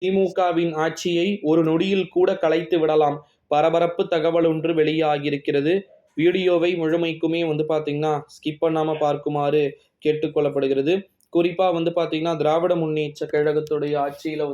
திமுகவின் ஆட்சியை ஒரு நொடியில் கூட கலைத்து விடலாம். பரபரப்பு தகவல் ஒன்று வெளியாகியிருக்கிறது. வீடியோவை முழுமைக்குமே பார்த்தீங்கன்னா, ஸ்கிப் பண்ணாம பார்க்குமாறு கேட்டுக்கொள்ளப்படுகிறது. குறிப்பா பார்த்தீங்கன்னா, திராவிட முன்னேற்றக் கழகத்துடைய ஆட்சியில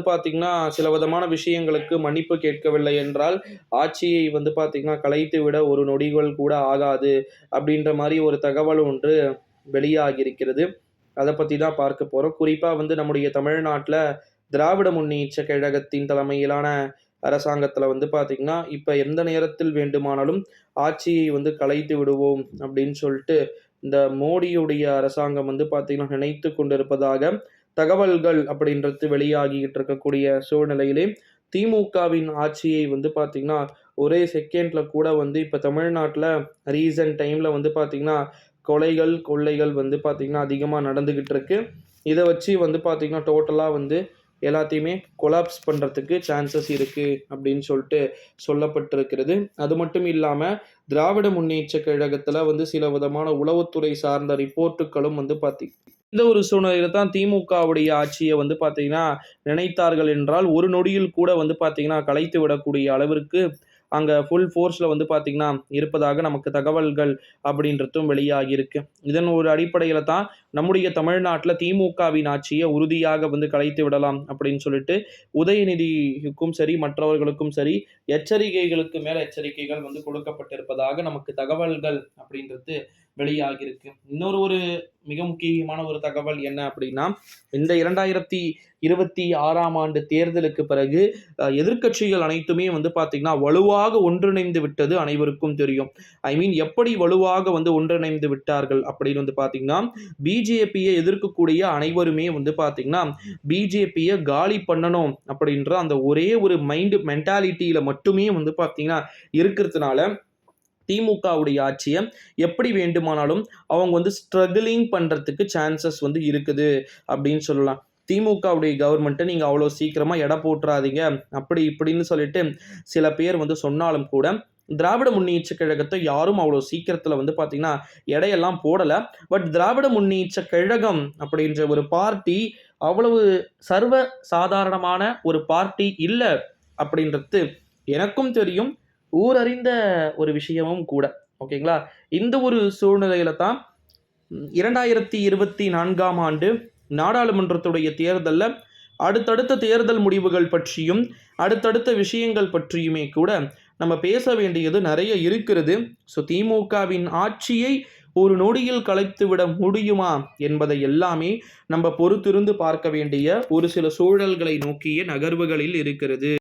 பார்த்தீங்கன்னா, சில விதமான விஷயங்களுக்கு மன்னிப்பு கேட்கவில்லை என்றால், ஆட்சியை பார்த்தீங்கன்னா, கலைத்து விட ஒரு நொடிகள் கூட ஆகாது. அப்படின்ற மாரி ஒரு தகவல் ஒன்று வெளியாகியிருக்கிறது. அத பத்தி தான் பார்க்க போறோம். குறிப்பா நம்முடைய தமிழ்நாட்ல திராவிட முன்னேற்றக் கழகத்தின் தலைமையிலான அரசாங்கத்தில பார்த்தீங்கன்னா, இப்ப எந்த நேரத்தில் வேண்டுமானாலும் ஆட்சியை கலைத்து விடுவோம் அப்படின்னு சொல்ட்டு, இந்த மோடியுடைய அரசாங்கம் பார்த்தீங்கன்னா, நினைத்துக் கொண்டிருப்பதாக தகவல்கள் அப்படின்றது வெளியாகிட்டு இருக்கக்கூடிய சூழ்நிலையிலே, திமுகவின் ஆட்சியை பார்த்தீங்கன்னா, ஒரே செகண்ட்ல கூட இப்ப தமிழ்நாட்ல ரீசன்ட் டைம்ல பார்த்தீங்கன்னா, கொலைகள், கொள்ளைகள் பார்த்தீங்கன்னா, அதிகமா நடந்துகிட்டு இருக்கு. இத வச்சு பார்த்தீங்கன்னா, டோட்டலா எல்லாத்தையுமே கொலாப்ஸ் பண்றதுக்கு சான்சஸ் இருக்கு அப்படின்னு சொல்ட்டு சொல்லப்பட்டிருக்கிறது. அது மட்டும் இல்லாம, திராவிட முன்னேற்றக் கழகத்தில சில விதமான உளவுத்துறை சார்ந்த ரிப்போர்ட்டுகளும் இந்த ஒரு சூழ்நிலையில தான் திமுகவுடைய ஆட்சிய பார்த்தீங்கன்னா, நினைத்தார்கள் என்றால், ஒரு நொடியில் கூட பார்த்தீங்கன்னா, கலைத்து விடக்கூடிய அளவிற்கு அங்க ஃபுல் ஃபோர்ஸ்ல பார்த்தீங்கன்னா, இருப்பதாக நமக்கு தகவல்கள் அப்படின்றதும் வெளியாகியிருக்கு. இதன் ஒரு அடிப்படையில தான் நம்முடைய தமிழ்நாட்ல திமுகவின் ஆட்சிய உறுதியாக கலைத்து விடலாம் அப்படின்னு சொல்லிட்டு, உதயநிதிக்கும் சரி, மற்றவர்களுக்கும் சரி, எச்சரிக்கைகளுக்கு மேல எச்சரிக்கைகள் கொடுக்கப்பட்டிருப்பதாக நமக்கு தகவல்கள் அப்படின்றது வெளியாகியிருக்கு. இன்னொரு மிக முக்கியமான ஒரு தகவல் என்ன அப்படின்னா, இந்த 2026ஆம் ஆண்டு தேர்தலுக்கு பிறகு எதிர்க்கட்சிகள் அனைத்துமே பார்த்தீங்கன்னா, வலுவாக ஒன்றிணைந்து விட்டது அனைவருக்கும் தெரியும். எப்படி வலுவாக ஒன்றிணைந்து விட்டார்கள் அப்படின்னு பார்த்தீங்கன்னா, பிஜேபியை எதிர்க்கக்கூடிய அனைவருமே பார்த்தீங்கன்னா, பிஜேபியை காலி பண்ணணும் அப்படின்ற அந்த ஒரே ஒரு மென்டாலிட்டியில மட்டுமே பார்த்தீங்கன்னா இருக்கிறதுனால, திமுகவுடைய ஆட்சிய எப்படி வேண்டுமானாலும் அவங்க ஸ்ட்ரகிளிங் பண்றதுக்கு சான்சஸ் இருக்குது அப்படின்னு சொல்லலாம். திமுகவுடைய கவர்மெண்ட்ட நீங்க அவ்வளோ சீக்கிரமா எடை போட்டுறாதீங்க, அப்படி இப்படின்னு சொல்லிட்டு சில பேர் சொன்னாலும் கூட, திராவிட முன்னேற்றக் கழகத்தை யாரும் அவ்வளோ சீக்கிரத்தில பார்த்தீங்கன்னா, எடையெல்லாம் போடல. பட் திராவிட முன்னேற்றக் கழகம் அப்படின்ற ஒரு பார்ட்டி அவ்வளவு சர்வ சாதாரணமான ஒரு பார்ட்டி இல்ல அப்படின்றது எனக்கும் தெரியும். ஊரறிந்த ஒரு விஷயமும் கூட. ஓகேங்களா? இந்த ஒரு சூழ்நிலையில தான் 2024ஆம் ஆண்டு நாடாளுமன்றத்துடைய தேர்தல்ல அடுத்தடுத்த தேர்தல் முடிவுகள் பற்றியும், அடுத்தடுத்த விஷயங்கள் பற்றியுமே கூட நம்ம பேச வேண்டியது நெறைய இருக்கிறது. ஸோ திமுகவின் ஆட்சியை ஒரு நொடியில் கலைத்துவிட முடியுமா என்பதை எல்லாமே நம்ம பொறுத்திருந்து பார்க்க வேண்டிய ஒரு சில சூழல்களை நோக்கிய நகர்வுகளில் இருக்கிறது.